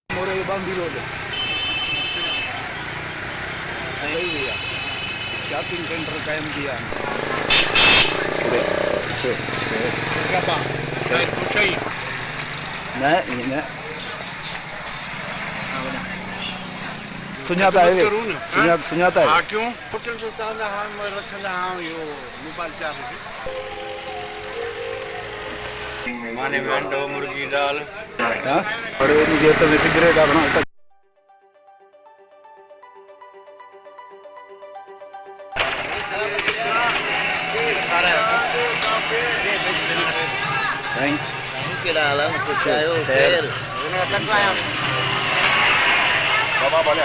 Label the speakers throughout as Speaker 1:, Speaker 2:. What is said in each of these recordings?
Speaker 1: मोरे बांधी रोड सही भैया शॉपिंग सेंटर कायम किया सुञाता है सुञाता है
Speaker 2: क्यों होटल जो तव्हां हाणे रखंदा आहियूं इहो मोबाइल चार्ज माने वेंडो मुर्गी दाल
Speaker 1: हाँ बड़े मुझे तो में सिगरेट अपना
Speaker 2: बाबा बोले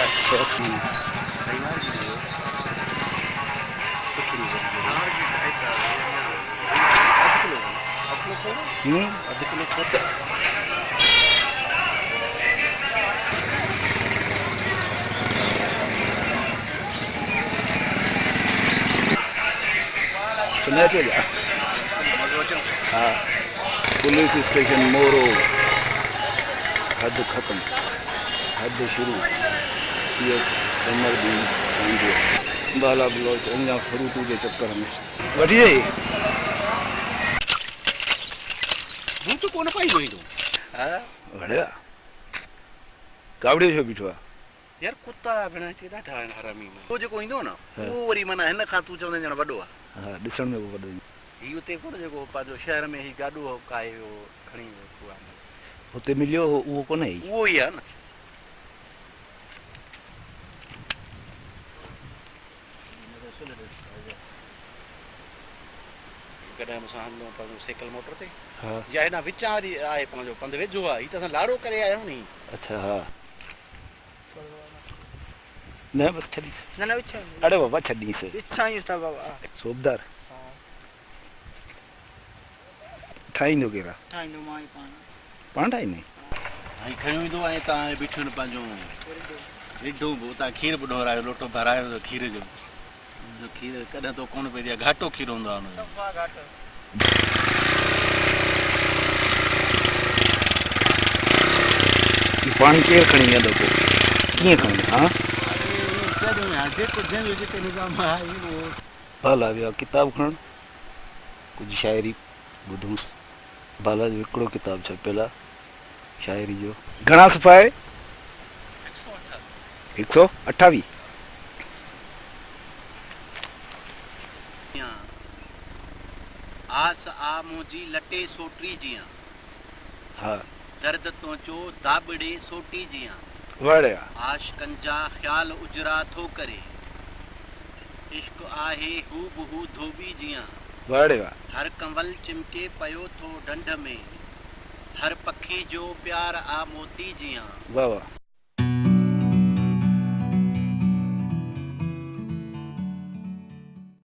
Speaker 1: सुना क्या हाँ पुलिस स्टेशन मोरो हद खत्म हद शुरू बाला ब्लॉच अञा फ्रूट के चक्कर में वठी जाइए
Speaker 2: हूं तो कोन पाई वही तो
Speaker 1: हाँ बढ़िया कावड़े छो बीठो आहे
Speaker 2: यार कुत्ता भेण चे ॾाढा आहिनि हरामी वो जेको ईंदो न उहो वरी माना हिन खां तूं चवंदा ॼण वॾो आहे
Speaker 1: हाँ ॾिसण में वॾो
Speaker 2: ही उते कोन जेको पंहिंजो शहर में ही गाॾो काए वियो खणी वियो आहे
Speaker 1: हुते मिलियो उहो कोन आहे
Speaker 2: उहो ई आहे न कॾहिं असां हलूं पंहिंजो साइकिल मोटर ते
Speaker 1: हाँ
Speaker 2: या हिन विचां वरी आहे पंहिंजो पंधु वेझो आहे ही त असां लाड़ो करे आया आहियूं नी
Speaker 1: अच्छा हाँ न बस छॾी
Speaker 2: न न विछा
Speaker 1: अरे बाबा छॾीस
Speaker 2: विछा ई था बाबा
Speaker 1: सोबदार ठाहींदो केरु आहे
Speaker 2: ठाहींदो मां ई
Speaker 1: पाण ठाहींदे
Speaker 2: ऐं खयूं ईंदो ऐं तव्हां बीठो पंहिंजो रिढो बि उतां खीर बि ॾोरायो लोटो भरायो त खीर जो खीर कॾहिं तो कोन पई ॾिए घाटो खीर हूंदो आहे हुनजो
Speaker 1: पाणी केरु खणी वेंदो पोइ कीअं खणी हा
Speaker 2: जेको जंहिंजो जिते निज़ाम आहे उहो
Speaker 1: बाला वियो आहे किताब खणणु कुझु शाइरी ॿुधूंसि बाला जो हिकिड़ो किताब छपियल आहे शाइरी जो घणा सुफ़ा आहे 128
Speaker 2: आस आ मुंहिंजी लटे सोटी जियां
Speaker 1: हा
Speaker 2: दर्द तो चो दाबड़े सोटी जियां
Speaker 1: वड़िया
Speaker 2: आशिकनि जा ख़्याल उजरा थो करे इश्क आहे हू बहू धोबी जियां
Speaker 1: वड़िया
Speaker 2: हर कंवल चिमके पयो थो ढंढ में हर पखी जो प्यार आ मोती जियां
Speaker 1: वाह वाह